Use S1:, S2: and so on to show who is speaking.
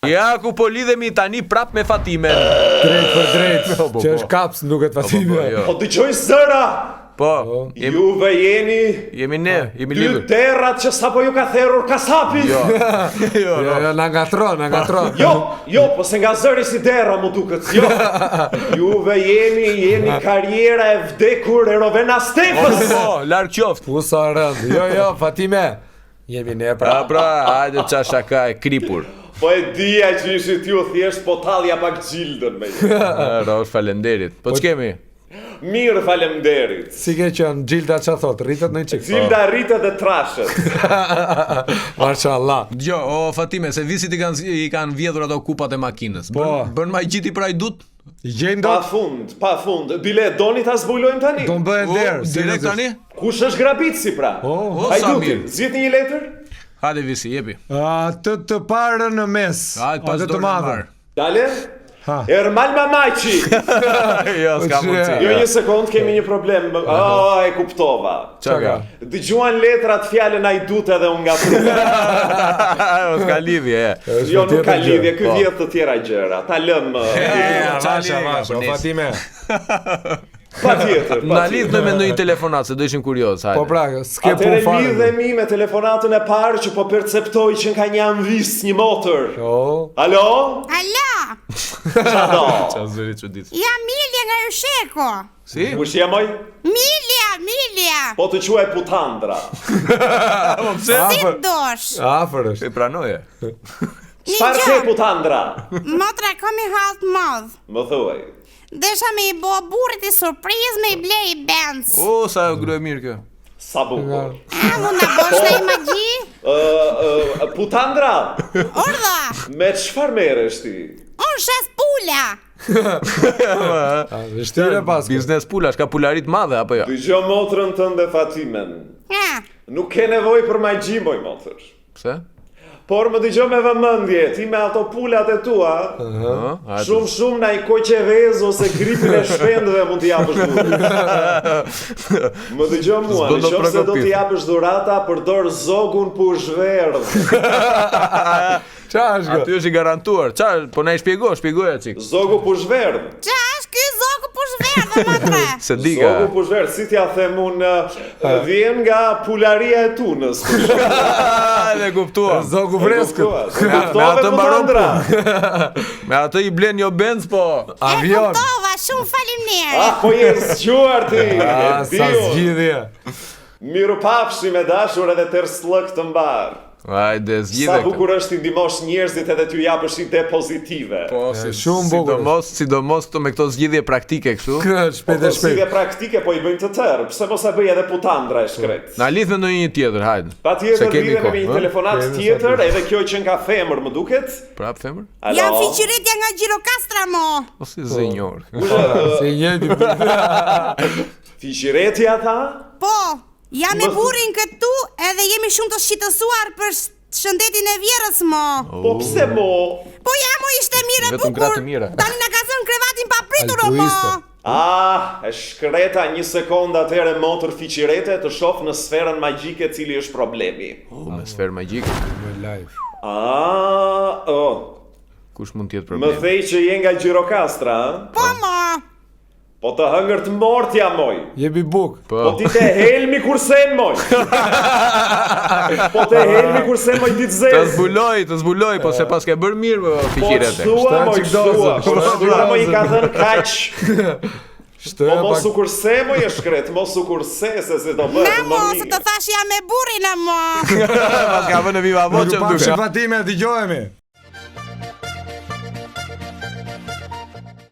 S1: Ja ku po lidhemi tani prap me Fatimen.
S2: Drejt për drejt, që është kaps, nuk e të Fatime.
S3: Po dëgjoj zëra!
S1: Po,
S3: Juve jemi
S1: jemi lidhur.
S3: dy terrat që sapo ju ka therrur kasapi.
S1: Jo,
S2: Na ngatron.
S3: Jo, po se nga zëri si derra mu duket. Jo. Juve jeni karriera e vdekur e Rovena Stefës.
S1: Po, larg qoftë.
S2: Pusa rënd. Jo, Fatime. Jemi ne pra.
S1: Pra, hajde qa shaka e kripur.
S3: Po e dija që ishit ju thjesht po tallja pak gjildën me ju.
S1: Rosh, falenderit. Po ç'kemi?
S3: Mirë, faleminderit.
S2: Si ke qenë Gjilda që thot, rritet në i qik.
S3: Gjilda rritet dhe trashet.
S2: Mashallah.
S1: Dgjo, o Fatime, se visit i kanë vjedhur ato kupat e makinës. Bën ma i gjiti pra i dut?
S2: I gjejnë do?
S3: Pa fund. Bile, doni ta zbulojmë tani?
S2: Do më bëhen derë.
S1: Direkt tani?
S3: Kush është Grabitsi pra? Hajduti, zgjidhni një letër?
S1: Hajde visi, jepi.
S2: Të parë në mes.
S1: Hajde
S2: të madhe.
S3: Dale? Ermal Mamaqi.
S1: Jo, s'ka mundsi.
S3: Jo, një sekond, kemi një problem. E kuptova.
S1: Çka?
S3: Dëgjuan letrat fjalën hajdut edhe unë ngatrova.
S1: S'ka lidhje.
S3: Jo, nuk ka lidhje, ky vjedh të tjera gjëra. Ta lëm.
S2: Vasha, Fatime.
S3: Patjetër.
S1: Na lidhme me ndonjë telefonat, se do ishim kurioz, hajde.
S2: Po pra, s'ke pun
S3: Atëre
S2: fare.
S3: lidhemi me telefonatën e parë që po perceptoj që ka një anvis një motor. Alo?
S4: Alo?
S3: Çado?
S1: Qa zëri çudit.
S4: Jam Milja nga Ysheko.
S1: Si?
S3: Kush je moj?
S4: Milja.
S3: Po të quaj Putandra.
S4: Si dosh?
S2: Afër është.
S1: E pranoje.
S3: Çfarë ke Putandra?
S4: Motra kam i halt madh.
S3: Më thuaj.
S4: Desha me i bo burrit i surpriz me i blej Benz.
S1: O, sa grë e mirë kjo.
S3: Sa bukur.
S4: Mund na bosh në imagji?
S3: Putandra,
S4: Urdha,
S3: me çfarë merresh ti?
S4: unë shes pula.
S2: Vështirë pas.
S1: Biznes pulash, ka pularit madhe apo jo?
S3: Dëgjoj motrën tënde Fatimen. Nuk ke nevojë për magji, moj motër.
S1: Pse?
S3: Por më dëgjoj me vëmendje, ti me ato pulat e tua, shumë na i koqevezë ose gripin e shpendëve mund t'i japësh dhuratë. Më dëgjoj mua, nëse do t'i japësh dhurata, përdor zogun pushverdh.
S2: Qa është kjo?
S1: Aty është i garantuar. Qa, po na i shpjegoja çik.
S3: Zogu pushverdh.
S4: Qa është ky zogu pushverdh, motre?
S1: Se diga.
S3: Zogu pushverdh, si t'ja them unë, vjen nga pularia e tunës.
S1: Ne kuptuam.
S2: Zogu freskët.
S1: Me atë mbaron Me atë i blen jo Benz, po
S2: avion.
S4: E kuptova, shumë faleminderit.
S3: Po je zgjuar ti.
S2: Sa zgjidhje.
S3: Miru pafshi me dashur edhe tërslëk të mbar.
S1: Hajde, zgjidhe.
S3: Sa bukur është i ndihmosh njerëzit edhe t'ju japësh ide pozitive.
S1: Po,
S2: shumë bukur.
S1: Sidomos këto me këto zgjidhje praktike kështu.
S2: Shpejt e shpejt.
S3: Zgjidhje praktike po i bëjnë të tërë. Pse mos e bëj edhe Putandra e shkret?
S1: Na lidh me ndonjë tjetër, hajde.
S3: Patjetër lidhemi me një telefonat tjetër, edhe kjo që ka femër, më duket?
S1: Prap femër?
S4: Jam Fiqiretja nga Gjirokastra, mo.
S1: O si zënjor.
S2: Se njëti.
S3: Fiqiretja tha?
S4: Po, jam me burin këtu edhe jemi shumë të shqetësuar për shëndetin e vjerës, mo.
S3: Po pse mo?
S4: Po jam o ishte mirë e
S1: Vetëm
S4: bukur.
S1: gratë mira.
S4: Tani na ka zënë krevatin pa pritur, o, mo.
S2: Altruiste.
S3: E shkreta një sekond atëre motër Fiqirete të shoh në sferën magjike cili është problemi.
S1: Me sferë magjike.
S2: Me live.
S1: Kush mund të jetë
S3: Më
S1: problemi?
S3: thej që je nga Gjirokastra,
S4: Po, mo.
S3: po të hëngër të mortja, moj.
S2: Jebi buk.
S3: Po ti te helmi kursen, moj. Po te helmi kursen, moj, ti të zezë.
S1: Të zbuloj, po se pas ke bërë mirë,
S3: Po
S1: Fiqirete.
S3: qëtua, moj, qëtua. Po qëtua, moj, i ka thënë kaq. Po mos u kurse, moj, e shkret. Mos u kurse, se do bëhet
S4: Mo,
S3: më
S4: se
S3: mirë.
S4: të thash jam me burin, mo.
S1: Pas ka vënë viva voce më duke.
S2: Fatime, dëgjojemi.